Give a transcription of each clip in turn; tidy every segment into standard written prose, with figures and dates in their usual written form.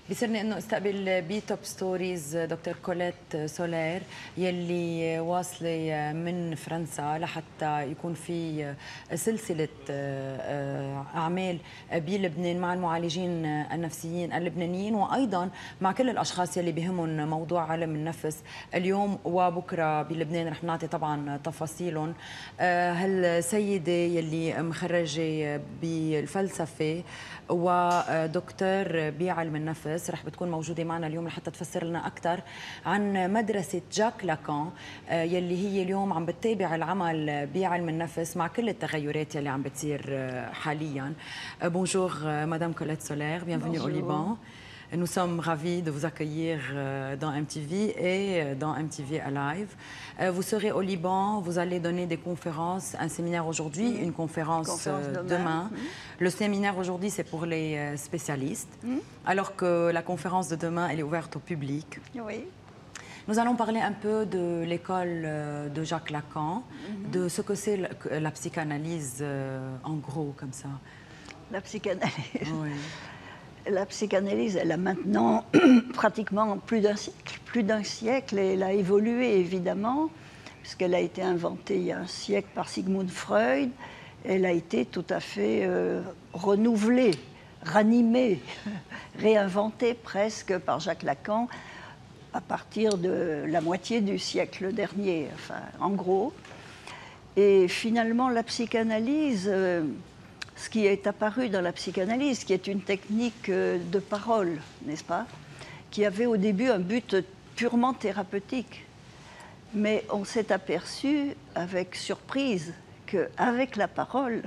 بيسرني انه استقبل بتوب ستوريز دكتور كوليت سولير يلي واصله من فرنسا لحتى يكون في سلسله اعمال بلبنان مع المعالجين النفسيين اللبنانيين، وايضا مع كل الاشخاص يلي بهمهم موضوع علم النفس اليوم وبكره بلبنان. رح نعطي طبعا تفاصيلهم. هالسيده يلي مخرجه بالفلسفه ودكتور بعلم النفس رح بتكون موجودة معنا اليوم لحتى تفسر لنا أكثر عن مدرسة جاك لاكان يلي هي اليوم عم بتتابع العمل بعلم النفس مع كل التغيرات يلي عم بتصير حاليا. Bonjour Madame Colette Solaire, bienvenue au Liban. Nous sommes ravis de vous accueillir dans MTV et dans MTV Alive. Vous serez au Liban, vous allez donner des conférences, un séminaire aujourd'hui, une conférence demain. Le séminaire aujourd'hui, c'est pour les spécialistes, alors que la conférence de demain, elle est ouverte au public. Oui. Nous allons parler un peu de l'école de Jacques Lacan, de ce que c'est la psychanalyse, en gros, comme ça. La psychanalyse. Oui. La psychanalyse, elle a maintenant pratiquement plus d'un siècle, et elle a évolué évidemment, puisqu'elle a été inventée il y a un siècle par Sigmund Freud. Elle a été tout à fait renouvelée, ranimée, réinventée presque par Jacques Lacan à partir de la moitié du siècle dernier, enfin, en gros. Et finalement, la psychanalyse... ce qui est apparu dans la psychanalyse, qui est une technique de parole, n'est-ce pas, qui avait au début un but purement thérapeutique. Mais on s'est aperçu avec surprise qu'avec la parole,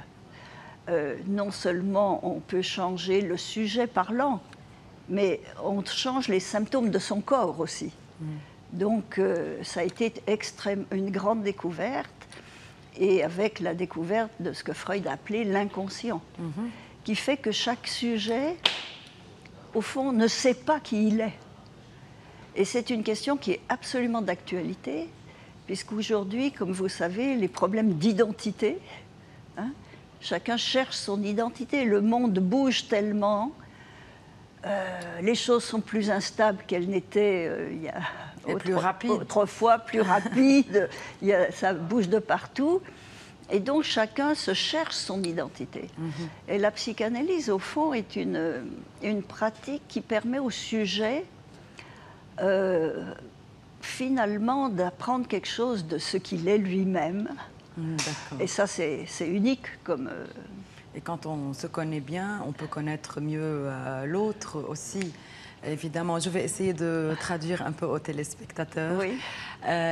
non seulement on peut changer le sujet parlant, mais on change les symptômes de son corps aussi. Donc ça a été une grande découverte. Et avec la découverte de ce que Freud a appelé l'inconscient, qui fait que chaque sujet, au fond, ne sait pas qui il est. Et c'est une question qui est absolument d'actualité, puisqu'aujourd'hui, comme vous savez, les problèmes d'identité, chacun cherche son identité, le monde bouge tellement, les choses sont plus instables qu'elles n'étaient il y a... autrefois, plus rapide, ça bouge de partout. Et donc chacun se cherche son identité. Et la psychanalyse, au fond, est une pratique qui permet au sujet, finalement, d'apprendre quelque chose de ce qu'il est lui-même. Et ça, c'est unique comme... Et quand on se connaît bien, on peut connaître mieux l'autre aussi. Évidemment, je vais essayer de traduire un peu aux téléspectateurs. Oui.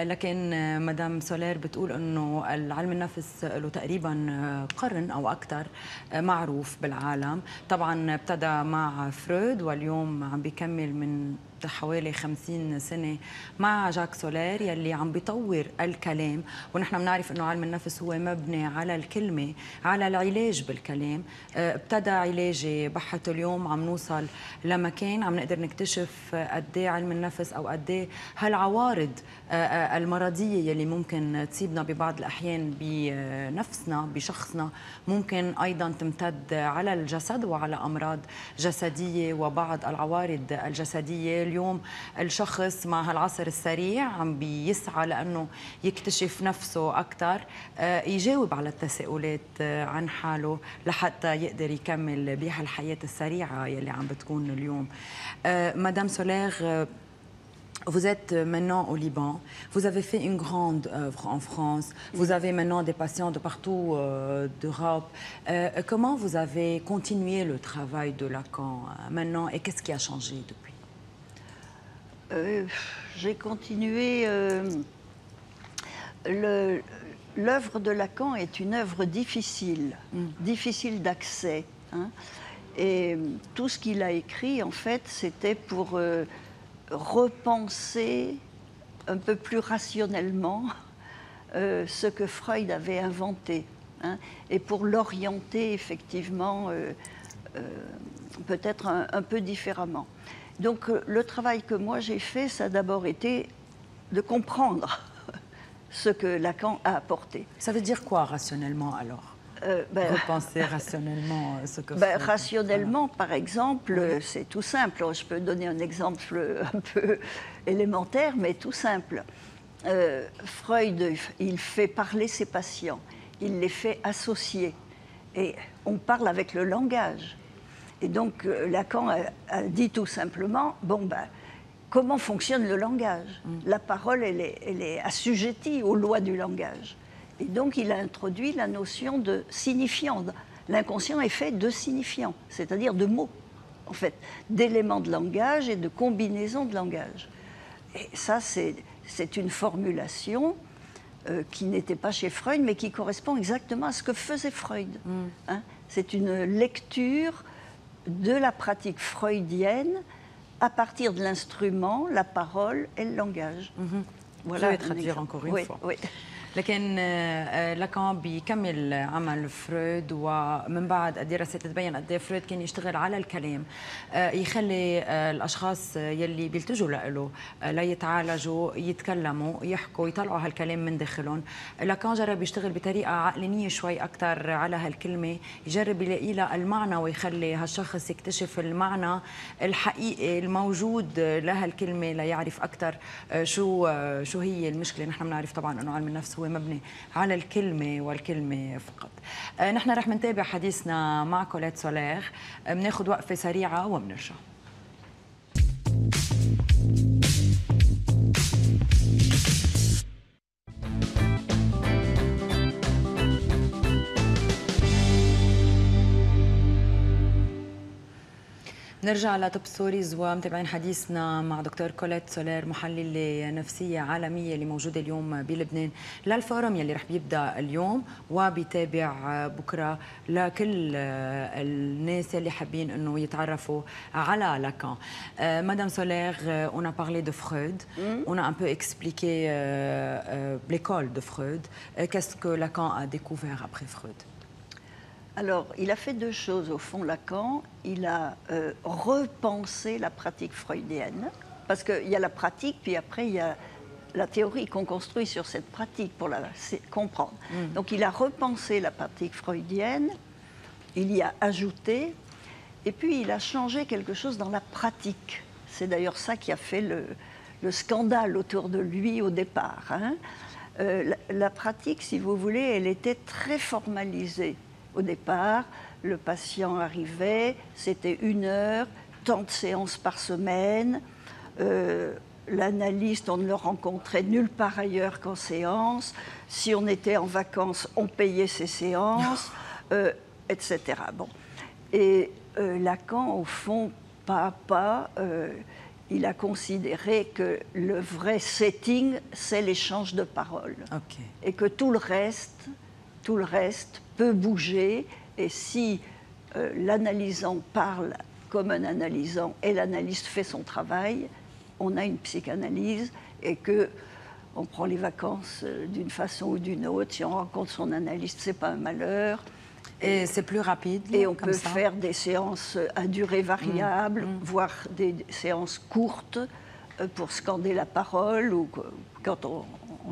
لكن مدام سولير بتقول انه علم النفس له تقريبا قرن او اكثر معروف بالعالم. طبعا ابتدى مع فرويد واليوم عم بيكمل من حوالي 50 سنة مع جاك سولير يلي عم بيطور الكلام. ونحن بنعرف انه علم النفس هو مبني على الكلمة، على العلاج بالكلام. ابتدى علاجي بحث اليوم عم نوصل لمكان عم نقدر نكتشف قد ايه علم النفس او قد ايه هالعوارض المرضية يلي ممكن تصيبنا ببعض الأحيان بنفسنا بشخصنا ممكن أيضا تمتد على الجسد وعلى أمراض جسدية وبعض العوارض الجسدية. اليوم الشخص مع هالعصر السريع عم بيسعى لأنه يكتشف نفسه أكثر، يجاوب على التساؤلات عن حاله لحتى يقدر يكمل بهالحياة السريعة يلي عم بتكون اليوم. مدام سولير, vous êtes maintenant au Liban, vous avez fait une grande œuvre en France, vous avez maintenant des patients de partout d'Europe. Comment vous avez continué le travail de Lacan maintenant et qu'est-ce qui a changé depuis? J'ai continué... L'œuvre de Lacan est une œuvre difficile, difficile d'accès. Et tout ce qu'il a écrit, en fait, c'était pour... repenser un peu plus rationnellement ce que Freud avait inventé, et pour l'orienter effectivement peut-être un peu différemment. Donc le travail que moi j'ai fait, ça a d'abord été de comprendre ce que Lacan a apporté. Ça veut dire quoi rationnellement alors? repenser rationnellement ce que rationnellement, par exemple, c'est tout simple. Je peux donner un exemple un peu élémentaire, mais tout simple. Freud, il fait parler ses patients, il les fait associer. Et on parle avec le langage. Et donc, Lacan a dit tout simplement, comment fonctionne le langage? La parole, elle est assujettie aux lois du langage. Et donc, il a introduit la notion de signifiant. L'inconscient est fait de signifiants, c'est-à-dire de mots, en fait, d'éléments de langage et de combinaisons de langage. Et ça, c'est une formulation qui n'était pas chez Freud, mais qui correspond exactement à ce que faisait Freud. Hein? C'est une lecture de la pratique freudienne à partir de l'instrument, la parole et le langage. Voilà. Je vais traduire encore une fois. Oui. لكن لاكان بيكمل عمل فرويد ومن بعد الدراسة تتبين قد ايه فرويد كان يشتغل على الكلام يخلي الاشخاص يلي بيلتجوا له ليتعالجوا يتكلموا يحكوا يطلعوا هالكلام من داخلهم. لاكان جرب يشتغل بطريقة عقلانية شوي أكثر على هالكلمة، يجرب يلاقي لها المعنى ويخلي هالشخص يكتشف المعنى الحقيقي الموجود لهالكلمة ليعرف أكثر شو هي المشكلة. نحن بنعرف طبعا إنه علم النفس هو مبني على الكلمة والكلمة فقط. نحن رح نتابع حديثنا مع كوليت سولير، بناخذ وقفة سريعة وبنرجع. نرجع لتوب ستوريز ومتابعين حديثنا مع دكتور كوليت سولير، محللة نفسية عالمية اللي موجودة اليوم بلبنان للفورم يلي رح بيبدأ اليوم وبيتابع بكرة لكل الناس اللي حابين انه يتعرفوا على لاكان. Madame Solaire, on a parlé de Freud, on a un peu expliqué l'école de Freud. Qu'est-ce que Lacan a découvert après Freud? Alors, il a fait deux choses au fond, Lacan. Il a repensé la pratique freudienne, parce qu'il y a la pratique, puis après il y a la théorie qu'on construit sur cette pratique pour la comprendre. Donc il a repensé la pratique freudienne, il y a ajouté, et puis il a changé quelque chose dans la pratique. C'est d'ailleurs ça qui a fait le scandale autour de lui au départ. Hein. La pratique, si vous voulez, elle était très formalisée. Au départ, le patient arrivait, c'était 1 heure, tant de séances par semaine. L'analyste, on ne le rencontrait nulle part ailleurs qu'en séance. Si on était en vacances, on payait ses séances, etc. Bon. Et Lacan, au fond, pas à pas, il a considéré que le vrai setting, c'est l'échange de paroles. Okay. Et que tout le reste peut bouger, et si l'analysant parle comme un analysant et l'analyste fait son travail, on a une psychanalyse, et que on prend les vacances d'une façon ou d'une autre. Si on rencontre son analyste, c'est pas un malheur. Et c'est plus rapide. Et on peut faire des séances à durée variable, voire des séances courtes pour scander la parole ou quand on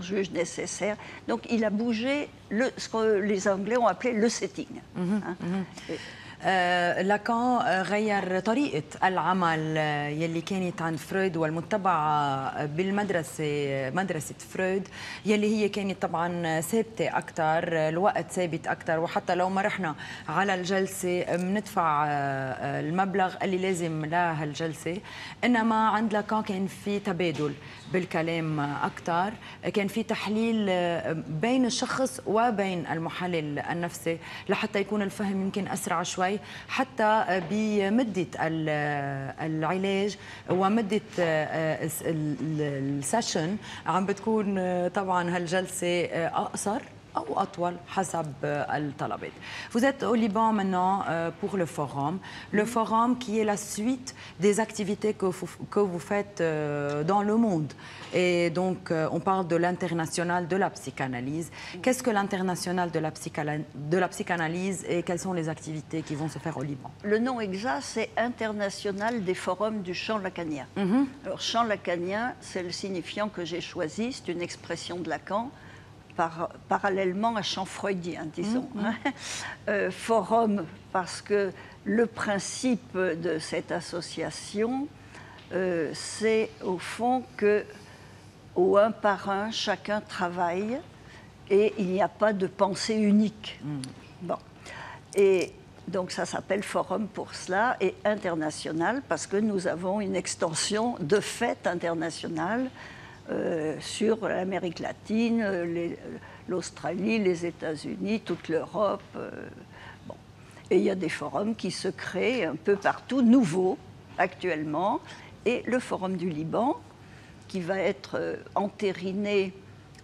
juge nécessaire. Donc il a bougé ce que les Anglais ont appelé le setting. لاكان غير طريقة العمل يلي كانت عند فرويد والمتبعة بالمدرسة، مدرسة فرويد يلي هي كانت طبعا ثابتة أكثر، الوقت ثابت أكثر، وحتى لو ما رحنا على الجلسة بندفع المبلغ اللي لازم لهالجلسة. إنما عند لاكان كان في تبادل بالكلام أكثر، كان في تحليل بين الشخص وبين المحلل النفسي لحتى يكون الفهم يمكن أسرع شوي، حتى بمدة العلاج ومدة السيشن عم بتكون طبعا هالجلسة أقصر أو أطول حسب الطلبات. Vous êtes au Liban maintenant pour le forum qui est la suite des activités que vous faites dans le monde. Et donc on parle de l'international de la psychanalyse. Qu'est-ce que l'international de la psychanalyse et quelles sont les activités qui vont se faire au Liban? Le nom exact, c'est International des forums du champ lacanien. Alors champ lacanien, c'est le signifiant que j'ai choisi, c'est une expression de Lacan. parallèlement à champ freudien, disons. Forum, parce que le principe de cette association, c'est au fond que, au un par un, chacun travaille et il n'y a pas de pensée unique. Bon. Et donc ça s'appelle Forum pour cela, et international parce que nous avons une extension de fait internationale sur l'Amérique latine, l'Australie, les États-Unis, toute l'Europe. Bon. Et il y a des forums qui se créent un peu partout, nouveaux actuellement, et le Forum du Liban, qui va être entériné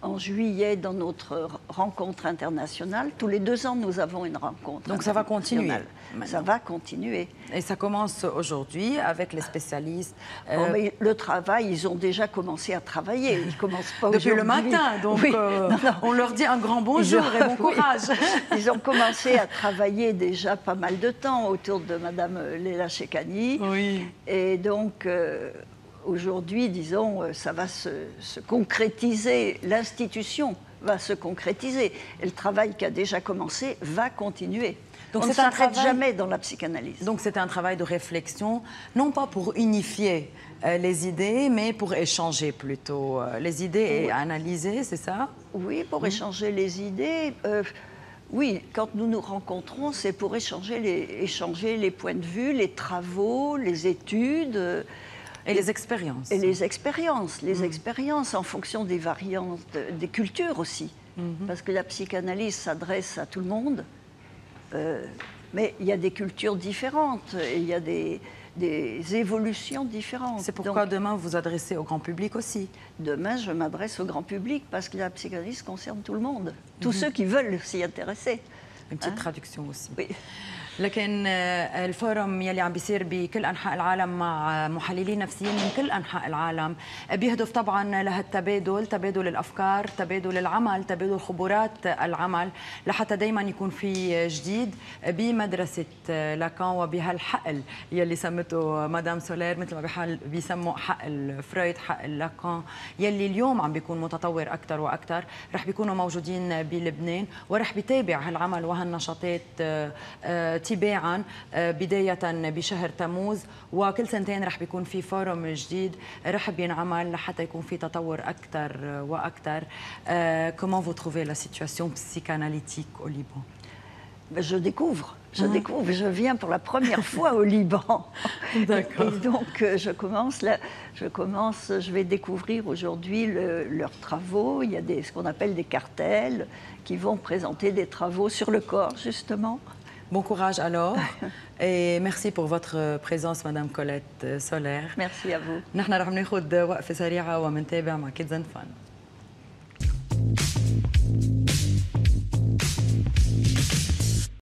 en juillet dans notre rencontre internationale. Tous les 2 ans, nous avons une rencontre. Donc ça va continuer. Ça va continuer. Et ça commence aujourd'hui avec les spécialistes. Bon, mais le travail, ils ont déjà commencé à travailler. Ils ne commencent pas aujourd'hui. Depuis le matin, donc oui. on leur dit un grand bonjour et bon courage. Ils ont commencé à travailler déjà pas mal de temps autour de Madame Leila Chekani. Oui. Et donc, aujourd'hui, disons, ça va se concrétiser, l'institution va se concrétiser. Et le travail qui a déjà commencé va continuer. Donc on ne s'arrête jamais dans la psychanalyse. Donc c'est un travail de réflexion, non pas pour unifier les idées, mais pour échanger plutôt les idées et analyser, c'est ça? Oui, pour échanger les idées. Oui, quand nous nous rencontrons, c'est pour échanger les points de vue, les travaux, les études. Et les expériences. Et les expériences en fonction des variantes, des cultures aussi. Parce que la psychanalyse s'adresse à tout le monde, mais il y a des cultures différentes, et il y a des évolutions différentes. C'est pourquoi demain vous vous adressez au grand public aussi. Demain, je m'adresse au grand public parce que la psychanalyse concerne tout le monde, tous ceux qui veulent s'y intéresser. Une petite traduction aussi. Oui. لكن الفورم يلي عم بيصير بكل انحاء العالم مع محللين نفسيين من كل انحاء العالم بيهدف طبعا لهالتبادل، تبادل الافكار، تبادل العمل، تبادل خبرات العمل، لحتى دائما يكون في جديد بمدرسه لاكان وبهالحقل يلي سمته مدام سولير، مثل ما بيسموا حقل فرويد، حقل لاكان، يلي اليوم عم بيكون متطور اكثر واكثر. رح بيكونوا موجودين بلبنان ورح بيتابع هالعمل وهالنشاطات تباعا بداية بشهر تموز، وكل سنتين رح بيكون في فورم جديد رح بينعمل لحتى يكون في تطور أكثر وأكثر. Comment vous trouvez la situation psychanalytique au Liban? Je découvre, je viens pour la première fois au Liban. D'accord. Et donc je vais découvrir aujourd'hui leurs travaux. Il y a ce qu'on appelle des cartels qui vont présenter des travaux sur le corps, justement. Bon courage alors et merci pour votre présence Madame Colette Solaire. Merci à vous. نحن رح ناخذ وقفة سريعة ومنتابع مع كيدز اند فن.